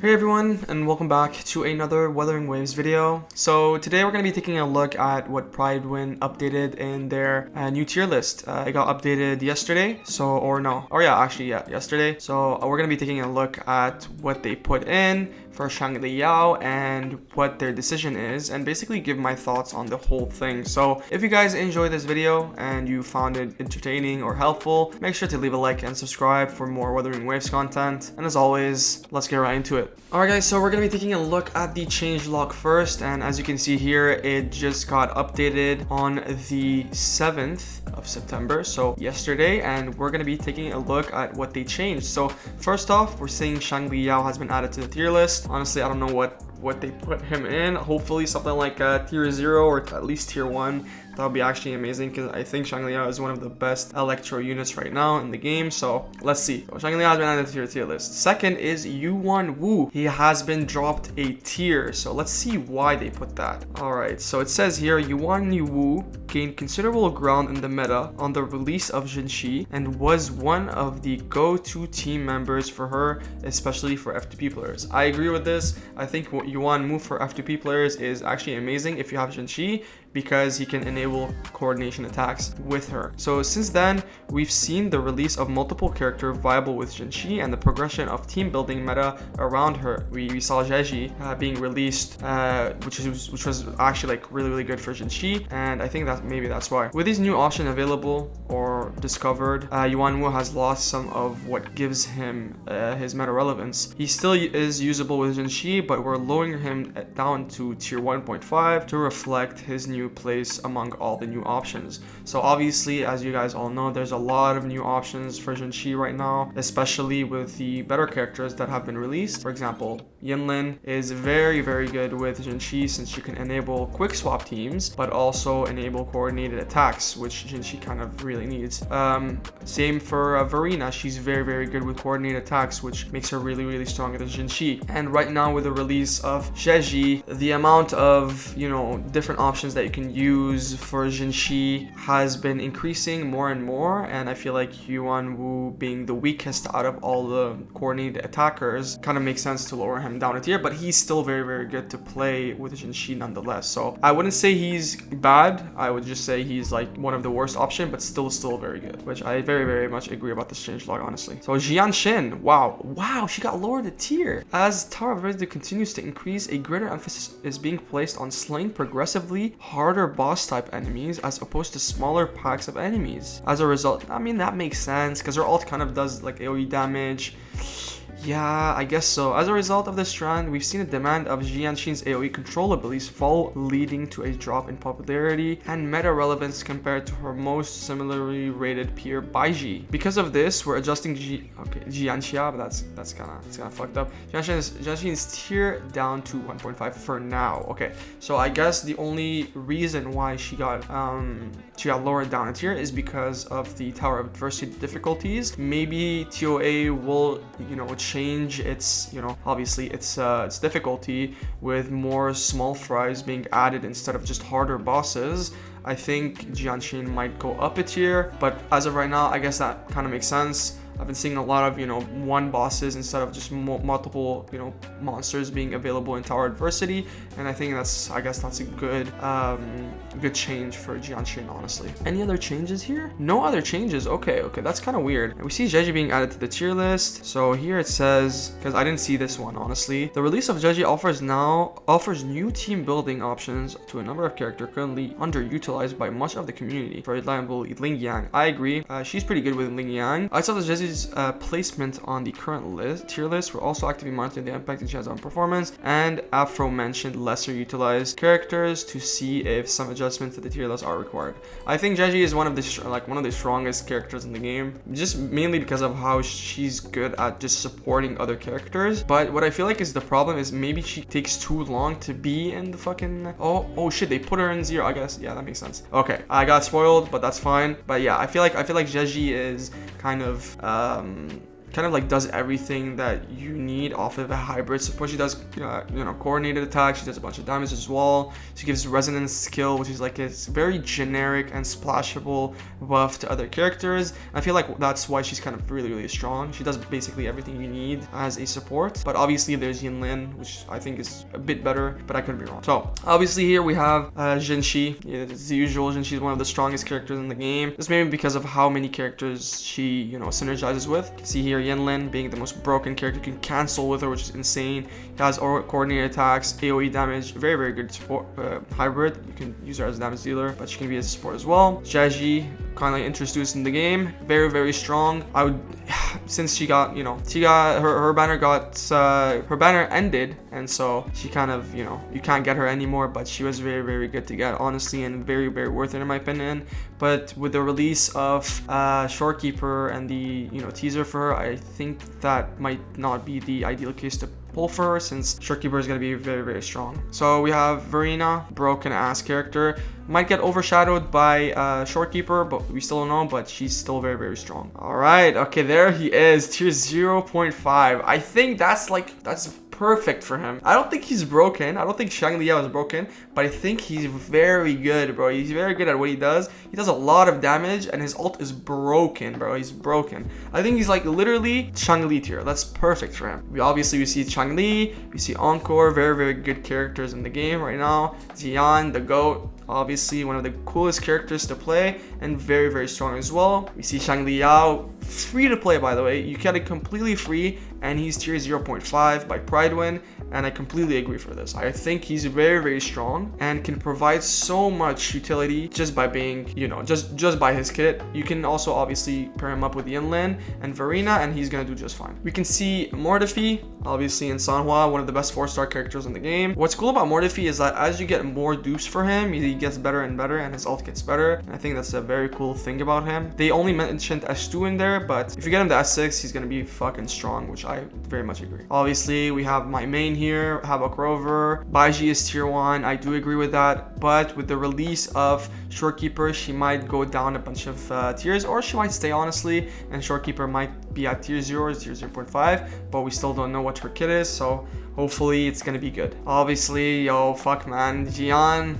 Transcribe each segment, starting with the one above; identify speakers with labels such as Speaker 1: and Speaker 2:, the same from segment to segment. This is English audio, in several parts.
Speaker 1: Hey everyone, and welcome back to another Wuthering Waves video. So today we're going to be taking a look at what Prydwen updated in their new tier list. It got updated yesterday, yesterday. So we're going to be taking a look at what they put in for Xiangli Yao and what their decision is, and basically give my thoughts on the whole thing. So if you guys enjoyed this video and you found it entertaining or helpful, make sure to leave a like and subscribe for more Wuthering Waves content. And as always, let's get right into it. Alright guys, so we're going to be taking a look at the changelog first, and as you can see here, it just got updated on the 7th of September, so yesterday, and we're going to be taking a look at what they changed. So first off, we're seeing Xiangli Yao has been added to the tier list. Honestly, I don't know what they put him in. Hopefully something like tier 0 or at least tier 1. That would be actually amazing, because I think Xiangli Yao is one of the best electro units right now in the game. So let's see. So Xiangli Yao has been added to your tier list. Second is Yuan Wu. He has been dropped a tier. So let's see why they put that. Alright, so it says here Yuan Wu gained considerable ground in the meta on the release of zhezhi and was one of the go-to team members for her, especially for F2P players. I agree with this. I think Yuan Wu for F2P players is actually amazing if you have zhezhi, because he can enable coordination attacks with her. So since then, we've seen the release of multiple characters viable with zhezhi and the progression of team building meta around her. We saw zhezhi being released, which was actually like really good for zhezhi, and I think that maybe that's why. With these new options available or discovered, Yuan Wu has lost some of what gives him his meta relevance. He still is usable with zhezhi, but we're lowering him down to tier 1.5 to reflect his new place among all the new options. So obviously, as you guys all know, there's a lot of new options for zhezhi right now, especially with the better characters that have been released. For example, Yinlin is very good with zhezhi, since you can enable quick swap teams but also enable coordinated attacks, which zhezhi kind of really needs. Same for Verena. She's very good with coordinated attacks, which makes her really strong at zhezhi. And right now, with the release of zhezhi, the amount of different options that you can use for zhezhi has been increasing more and more, and I feel like Yuan Wu being the weakest out of all the coordinated attackers kind of makes sense to lower him down a tier, but he's still very good to play with zhezhi nonetheless. So I wouldn't say he's bad, I would just say he's like one of the worst option, but still very good, which I very much agree about this changelog, honestly. So Jianshin, wow, she got lowered a tier. As Tower of Residue continues to increase, a greater emphasis is being placed on slaying progressively harder boss type enemies as opposed to smaller packs of enemies. As a result, I mean, that makes sense because her ult kind of does like AoE damage. Yeah, I guess so. As a result of this trend, we've seen a demand of Jianshin's AoE control abilities fall, leading to a drop in popularity and meta relevance compared to her most similarly rated peer Baiji. Because of this, we're adjusting Jianxia, but that's kind of fucked up. Jianshin's tier down to 1.5 for now. Okay, so I guess the only reason why she got lowered down a tier is because of the Tower of Adversity difficulties. Maybe TOA will change its obviously its difficulty with more small fries being added instead of just harder bosses. I think Jianshin might go up a tier, but as of right now, I guess that kind of makes sense. I've been seeing a lot of one bosses instead of just multiple monsters being available in Tower Adversity, and I think that's a good change for Jianshin, honestly. Any other changes here? No other changes. Okay, that's kind of weird. We see zhezhi being added to the tier list. So here it says, because I didn't see this one, honestly, the release of zhezhi offers new team building options to a number of characters currently underutilized by much of the community. For example, Ling Yang. I agree. She's pretty good with Ling Yang. I saw the zhezhi's placement on the current tier list. We're also actively monitoring the impact it has on performance and aforementioned lesser utilized characters to see if some adjustments to the tier list are required. I think zhezhi is one of the strongest characters in the game, just mainly because of how she's good at just supporting other characters. But what I feel like is the problem is maybe she takes too long to be in the fucking oh shit, they put her in 0. I guess, yeah, that makes sense. Okay, I got spoiled, but that's fine. But yeah, I feel like zhezhi is kind of kind of like does everything that you need off of a hybrid support. She does, coordinated attack. She does a bunch of damage as well. She gives resonance skill, which is like a very generic and splashable buff to other characters. I feel like that's why she's kind of really, really strong. She does basically everything you need as a support. But obviously there's Yinlin, which I think is a bit better, but I could be wrong. So obviously here we have Zhenxi. It's the usual. Zhenxi is one of the strongest characters in the game. This maybe because of how many characters she, synergizes with. You can see here Yinlin being the most broken character. You can cancel with her, which is insane. He has coordinated attacks, AoE damage, very, very good support hybrid. You can use her as a damage dealer, but she can be as a support as well. Zhezhi, kind of introduced in the game, very, very strong. I would, since she got, her banner ended, and so she kind of, you can't get her anymore, but she was very, very good to get, honestly, and very, very worth it in my opinion. But with the release of Shorekeeper and the, teaser for her, I think that might not be the ideal case to pull for her, since Shorekeeper is going to be very, very strong. So we have Verena, broken ass character, might get overshadowed by Shorekeeper, but we still don't know, but she's still very, very strong. All right, okay, there he is, tier 0.5. I think that's perfect for him. I don't think he's broken. I don't think Xiangli Yao is broken, but I think he's very good, bro. He's very good at what he does. He does a lot of damage, and his ult is broken, bro. He's broken. I think he's like literally Xiangli tier. That's perfect for him. We see Xiangli, we see Encore, very, very good characters in the game right now. Xian, the GOAT, obviously one of the coolest characters to play, and very, very strong as well. We see Xiangli Yao, free to play, by the way. You get it completely free, and he's tier 0.5 by Prydwen, and I completely agree for this. I think he's very, very strong and can provide so much utility just by being, just by his kit. You can also obviously pair him up with Yinlin and Verena, and he's gonna do just fine. We can see Mordefi, obviously in Sanhua, one of the best 4-star characters in the game. What's cool about Mordefi is that as you get more dupes for him, he gets better and better, and his ult gets better. And I think that's a very cool thing about him. They only mentioned S2 in there, but if you get him to S6, he's gonna be fucking strong, which I very much agree. Obviously, we have my main here, Rover. Baiji is tier 1. I do agree with that, but with the release of Shorekeeper, she might go down a bunch of tiers, or she might stay, honestly, and Shorekeeper might be at tier 0 or tier 0.5, but we still don't know what her kit is, so hopefully it's gonna be good. Obviously, fuck man, Jian.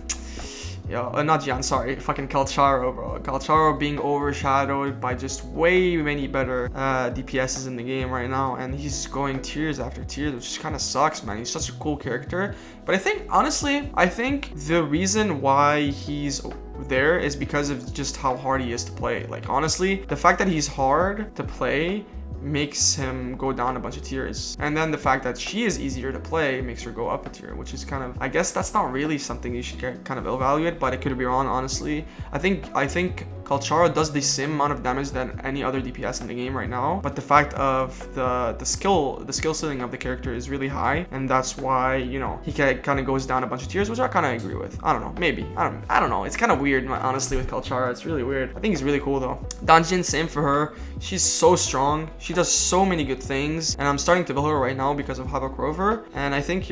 Speaker 1: Not Jian, sorry, fucking Kalcharo, bro. Kalcharo being overshadowed by just way many better DPSs in the game right now, and he's going tiers after tiers, which kind of sucks, man. He's such a cool character, but I think, honestly, the reason why he's there is because of just how hard he is to play. Like, honestly, the fact that he's hard to play makes him go down a bunch of tiers, and then the fact that she is easier to play makes her go up a tier, which is kind of, I guess that's not really something you should kind of evaluate, but I could be wrong, honestly. I think Kalcharo does the same amount of damage than any other DPS in the game right now, but the fact of the skill ceiling of the character is really high, and that's why, he kind of goes down a bunch of tiers, which I kind of agree with. I don't know, maybe. I don't know. It's kind of weird, honestly, with Kalcharo. It's really weird. I think he's really cool though. Danjin, same for her. She's so strong. She does so many good things, and I'm starting to build her right now because of Rover, and I think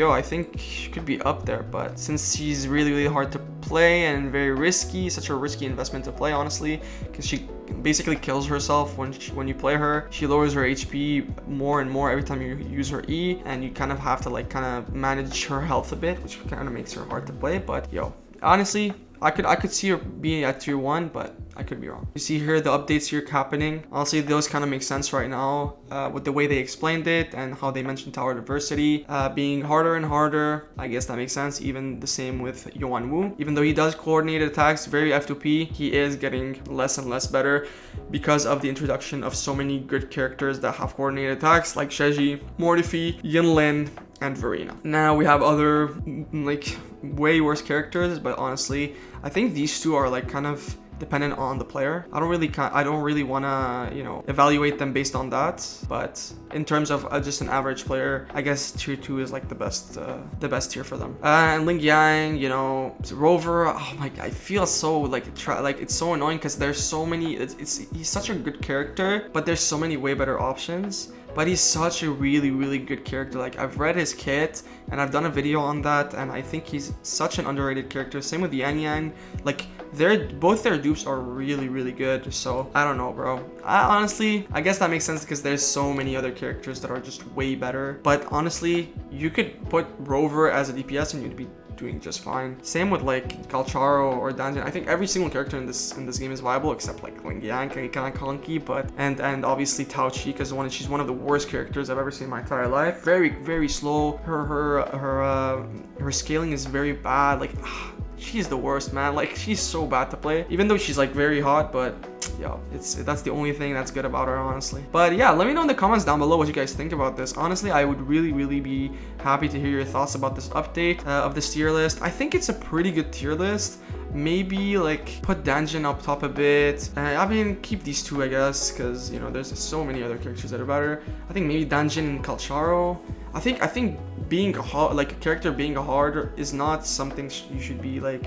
Speaker 1: she could be up there, but since she's really, really hard to play and very risky, such a risky investment to play, honestly, because she basically kills herself when you play her. She lowers her HP more and more every time you use her E, and you kind of have to manage her health a bit, which kind of makes her hard to play. But honestly, I could see her being at tier 1, but I could be wrong. You see here the updates here happening. Honestly, those kind of make sense right now with the way they explained it and how they mentioned tower diversity being harder and harder. I guess that makes sense. Even the same with Yuan Wu. Even though he does coordinated attacks, very F2P, he is getting less and less better because of the introduction of so many good characters that have coordinated attacks, like Zhezhi, Mordefi, Yinlin, and Verena. Now we have other way worse characters, but honestly, I think these two are kind of dependent on the player. I don't really want to evaluate them based on that, but in terms of just an average player, I guess tier 2 is the best tier for them. And Ling Yang, Rover, oh my god, I feel so it's so annoying because there's so many. He's such a good character, but there's so many way better options. But he's such a really, really good character. I've read his kit and I've done a video on that, and I think he's such an underrated character. Same with Yang Yang. both their dupes are really good. So I don't know, bro. Honestly, I guess that makes sense because there's so many other characters that are just way better. But honestly, you could put Rover as a DPS and you'd be doing just fine. Same with like Calcharo or Danjin. I think every single character in this game is viable except like Ling Yang, kind of clunky, but and obviously Tao Chi, because she's one of the worst characters I've ever seen in my entire life. Very slow. Her scaling is very bad. Like she's the worst, man. Like she's so bad to play, even though she's like very hot, but yeah, that's the only thing that's good about her, honestly. But yeah, let me know in the comments down below what you guys think about this. Honestly, I would really be happy to hear your thoughts about this update of this tier list. I think it's a pretty good tier list. Maybe like put Danjin up top a bit. I mean, keep these two, I guess, because you know there's so many other characters that are better. I think maybe Danjin and Calcharo. I think being a character being a hard is not something you should be like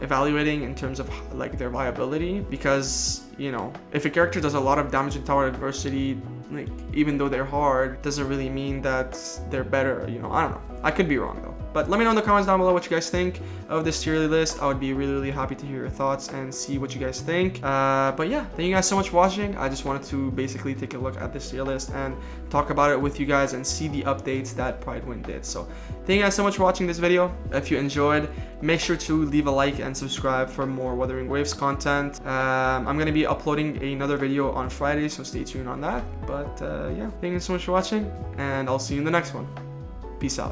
Speaker 1: evaluating in terms of like their viability, because you know, if a character does a lot of damage in tower adversity, like even though they're hard, doesn't really mean that they're better, you know. I don't know, I could be wrong though. But let me know in the comments down below what you guys think of this tier list. I would be really happy to hear your thoughts and see what you guys think. But yeah, thank you guys so much for watching. I just wanted to basically take a look at this tier list and talk about it with you guys and see the updates that Prydwen did. So thank you guys so much for watching this video. If you enjoyed, make sure to leave a like and subscribe for more Wuthering Waves content. I'm going to be uploading another video on Friday, so stay tuned on that. But yeah, thank you so much for watching, and I'll see you in the next one. Peace out.